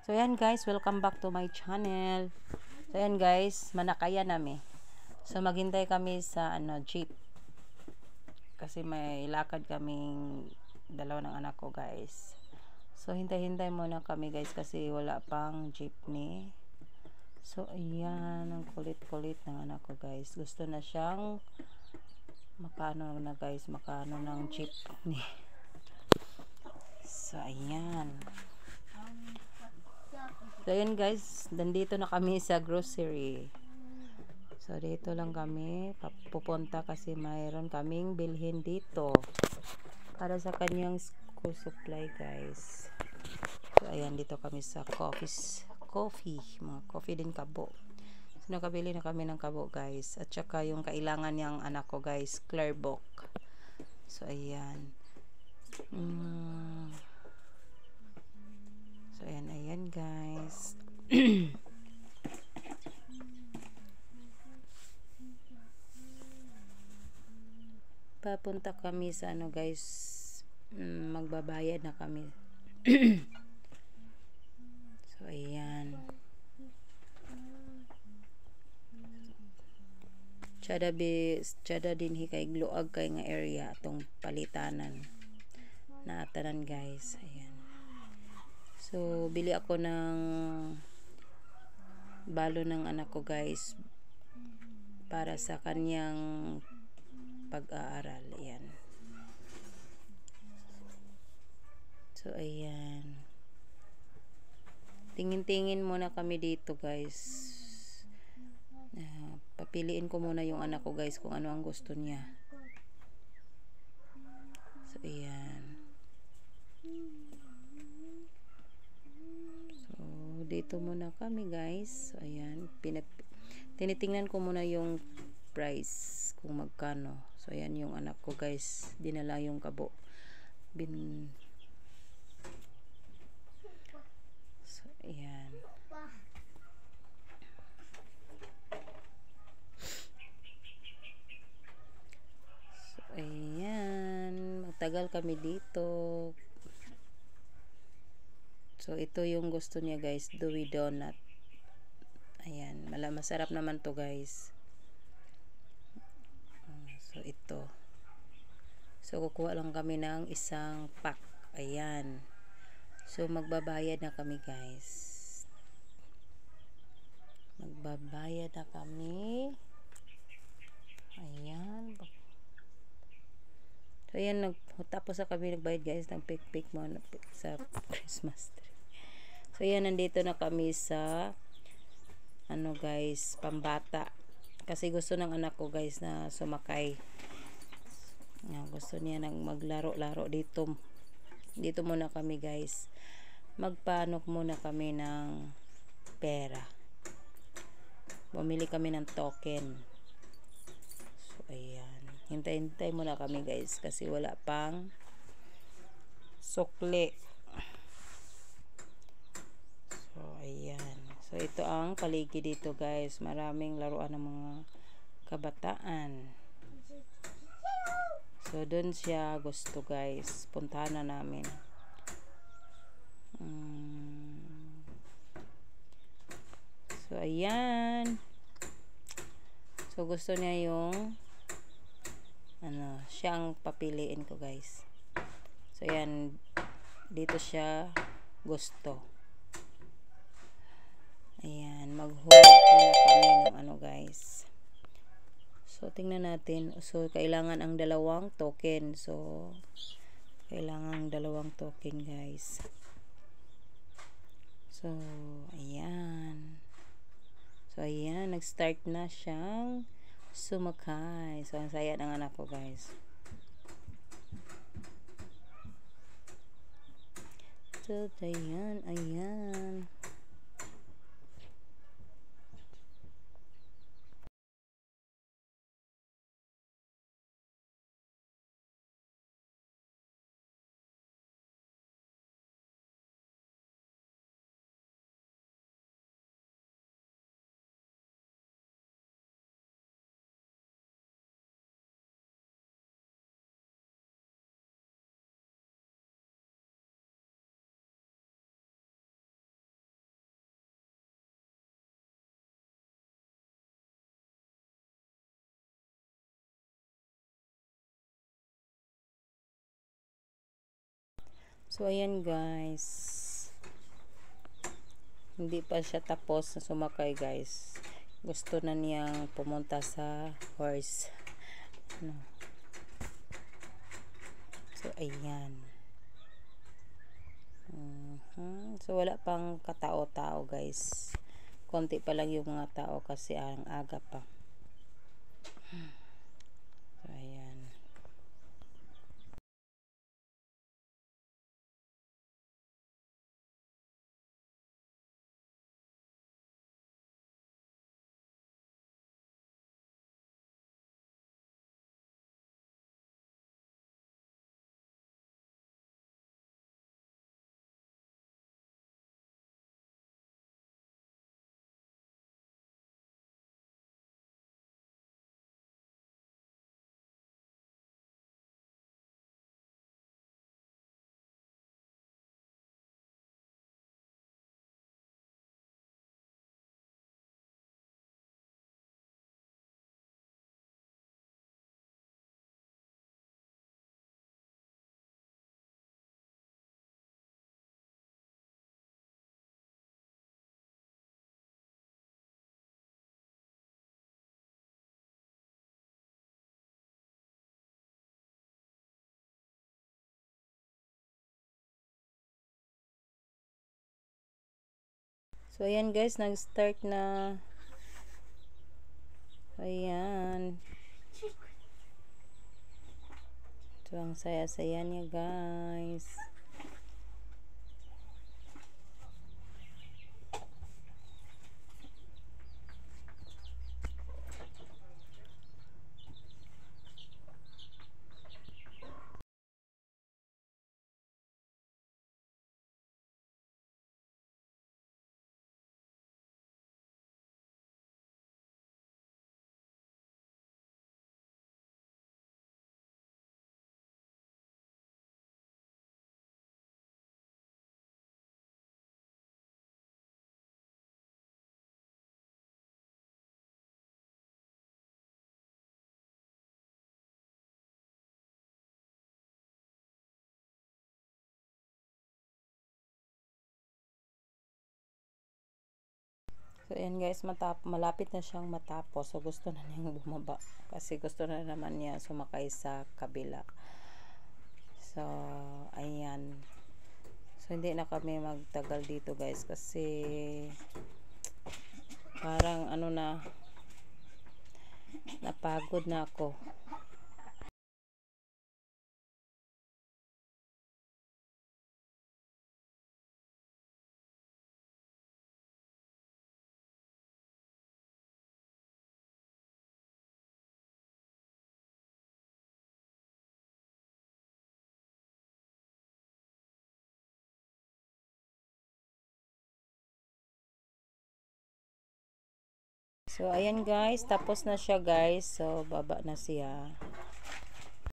So yan guys, welcome back to my channel. So yan guys, manakaya nami. So maghintay kami sa jeep. Kasi may lakad kaming dalawa ng anak ko guys. So hintay-hintay muna kami guys kasi wala pang jeepney. So ayan, ang kulit-kulit ng anak ko guys. Gusto na siyang makano na guys, makano ng jeepney. So ayan. So yun guys, nandito na kami sa grocery. So dito lang kami pupunta kasi mayroon kaming bilhin dito para sa kanyang school supply guys. So ayan, dito kami sa mga coffee din kabo. So nakabili na kami ng kabo guys, at saka yung kailangan niyang anak ko guys, Clairvoc. So ayan. So ayan guys. Papunta kami sa guys, magbabayad na kami. So ayan, tsada din hikay gluag kay nga area atong palitanan na atanan guys. Ayan, so bili ako ng balo ng anak ko guys para sa kanyang pag-aaral. Ayan. So ayan, tingin-tingin muna kami dito guys. Papiliin ko muna yung anak ko guys kung ano ang gusto niya. So ayan, so dito muna kami guys. So ayan, tinitingnan ko muna yung price kung magkano. So ayan, yung anak ko guys, dinala yung kabo. So ayan, so ayan, magtagal kami dito. So ito yung gusto niya guys, dewy donut. Ayan, masarap naman to guys. So ito, so kukuha lang kami ng isang pack. Ayan, so magbabayad na kami guys, magbabayad na kami. Ayan, so ayan, tapos sa kami nagbayad guys, ng pick mo sa Christmas tree. So ayan, nandito na kami sa guys, pambata, kasi gusto ng anak ko guys na sumakay. Gusto niya nang maglaro-laro dito. Dito muna kami guys, magpanok muna kami ng pera, bumili kami ng token. So ayan, hintay-hintay muna kami guys kasi wala pang sukli. So ayan, so ito ang paligid dito guys, maraming laruan ng mga kabataan. So doon siya gusto guys, puntahan na namin. So ayan, so gusto niya yung siyang papiliin ko guys. So ayan, dito siya gusto. Ayan, mag-hold muna kami ng guys. So tingnan natin. So kailangan ang dalawang token. So kailangan dalawang token guys. So ayan, so ayan, nag-start na siyang sumakay. So ang saya ng anak ko guys. So ayan. So, ayan guys. Hindi pa siya tapos na sumakay guys. Gusto na niyang pumunta sa horse. Ano. So, ayan. So, wala pang katao-tao guys. Konti pa lang yung mga tao kasi ang aga pa. So, ayan. So, ayan guys, nag-start na. Ayan. So, ang saya-saya niya guys. So, ayan guys, malapit na siyang matapos. So, gusto na niyang bumaba. Kasi gusto na naman niya sumakay sa kabila. So, ayan. So, hindi na kami magtagal dito guys. Kasi, parang ano na, napagod na ako. So, ayan guys, tapos na siya guys. So, baba na siya.